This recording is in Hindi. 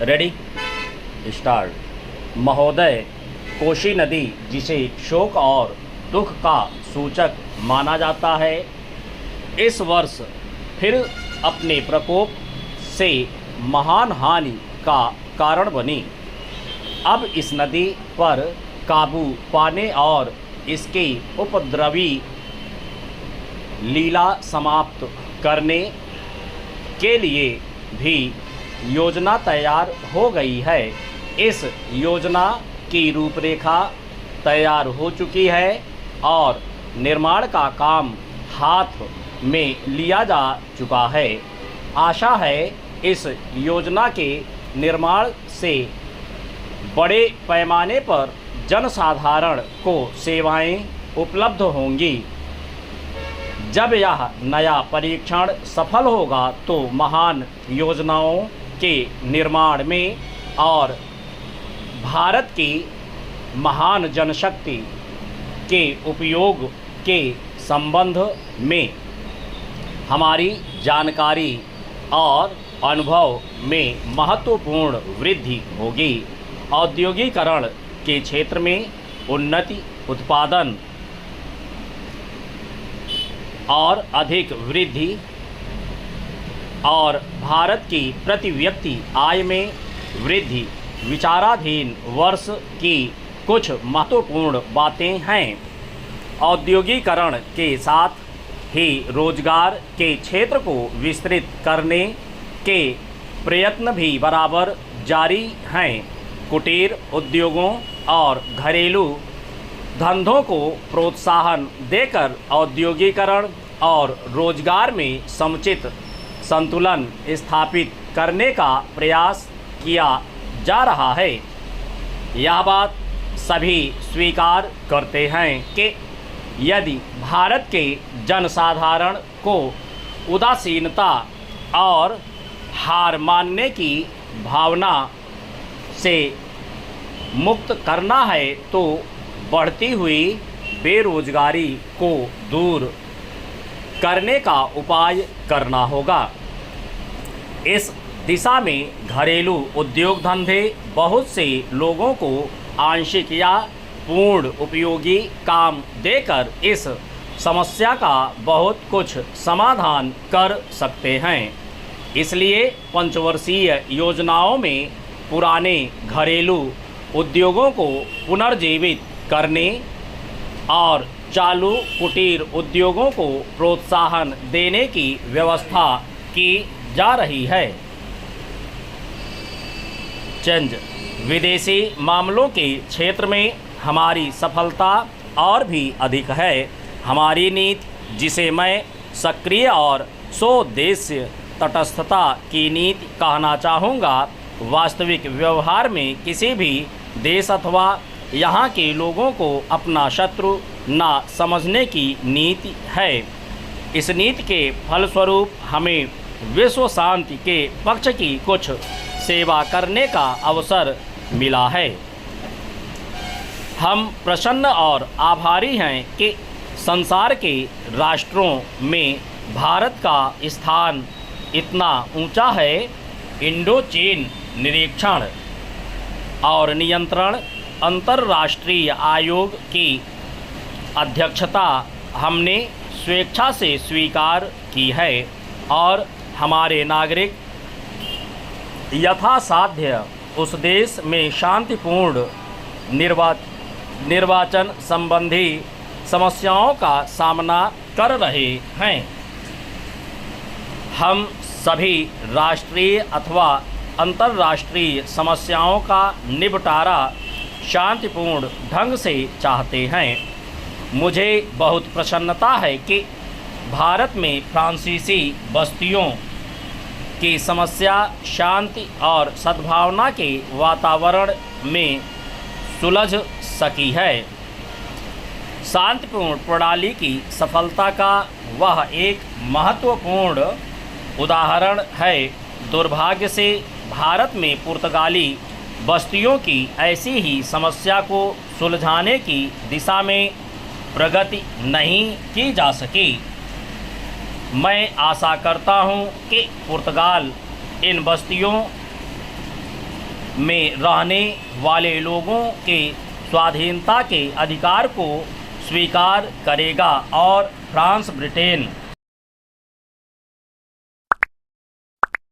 Ready start. महोदय, कोशी नदी जिसे शोक और दुख का सूचक माना जाता है, इस वर्ष फिर अपने प्रकोप से महान हानि का कारण बनी। अब इस नदी पर काबू पाने और इसकी उपद्रवी लीला समाप्त करने के लिए भी योजना तैयार हो गई है। इस योजना की रूपरेखा तैयार हो चुकी है और निर्माण का काम हाथ में लिया जा चुका है। आशा है इस योजना के निर्माण से बड़े पैमाने पर जनसाधारण को सेवाएं उपलब्ध होंगी। जब यह नया परीक्षण सफल होगा तो महान योजनाओं के निर्माण में और भारत की महान जनशक्ति के उपयोग के संबंध में हमारी जानकारी और अनुभव में महत्वपूर्ण वृद्धि होगी। औद्योगिकरण के क्षेत्र में उन्नति, उत्पादन और अधिक वृद्धि और भारत की प्रति व्यक्ति आय में वृद्धि विचाराधीन वर्ष की कुछ महत्वपूर्ण बातें हैं। औद्योगिकरण के साथ ही रोजगार के क्षेत्र को विस्तृत करने के प्रयत्न भी बराबर जारी हैं। कुटीर उद्योगों और घरेलू धंधों को प्रोत्साहन देकर औद्योगिकरण और रोजगार में समुचित संतुलन स्थापित करने का प्रयास किया जा रहा है। यह बात सभी स्वीकार करते हैं कि यदि भारत के जनसाधारण को उदासीनता और हार मानने की भावना से मुक्त करना है तो बढ़ती हुई बेरोजगारी को दूर करने का उपाय करना होगा। इस दिशा में घरेलू उद्योग धंधे बहुत से लोगों को आंशिक या पूर्ण उपयोगी काम देकर इस समस्या का बहुत कुछ समाधान कर सकते हैं। इसलिए पंचवर्षीय योजनाओं में पुराने घरेलू उद्योगों को पुनर्जीवित करने और चालू कुटीर उद्योगों को प्रोत्साहन देने की व्यवस्था की जा रही है। चंद विदेशी मामलों के क्षेत्र में हमारी सफलता और भी अधिक है। हमारी नीति, जिसे मैं सक्रिय और स्वदेशी तटस्थता की नीति कहना चाहूँगा, वास्तविक व्यवहार में किसी भी देश अथवा यहाँ के लोगों को अपना शत्रु ना समझने की नीति है। इस नीति के फलस्वरूप हमें विश्व शांति के पक्ष की कुछ सेवा करने का अवसर मिला है। हम प्रसन्न और आभारी हैं कि संसार के राष्ट्रों में भारत का स्थान इतना ऊंचा है। इंडो चीन निरीक्षण और नियंत्रण अंतर्राष्ट्रीय आयोग की अध्यक्षता हमने स्वेच्छा से स्वीकार की है और हमारे नागरिक यथासाध्य उस देश में शांतिपूर्ण निर्वाचन संबंधी समस्याओं का सामना कर रहे हैं। हम सभी राष्ट्रीय अथवा अंतर्राष्ट्रीय समस्याओं का निपटारा शांतिपूर्ण ढंग से चाहते हैं। मुझे बहुत प्रसन्नता है कि भारत में फ्रांसीसी बस्तियों की समस्या शांति और सद्भावना के वातावरण में सुलझ सकी है। शांतिपूर्ण प्रणाली की सफलता का वह एक महत्वपूर्ण उदाहरण है। दुर्भाग्य से भारत में पुर्तगाली बस्तियों की ऐसी ही समस्या को सुलझाने की दिशा में प्रगति नहीं की जा सकी। मैं आशा करता हूं कि पुर्तगाल इन बस्तियों में रहने वाले लोगों के स्वाधीनता के अधिकार को स्वीकार करेगा और फ्रांस ब्रिटेन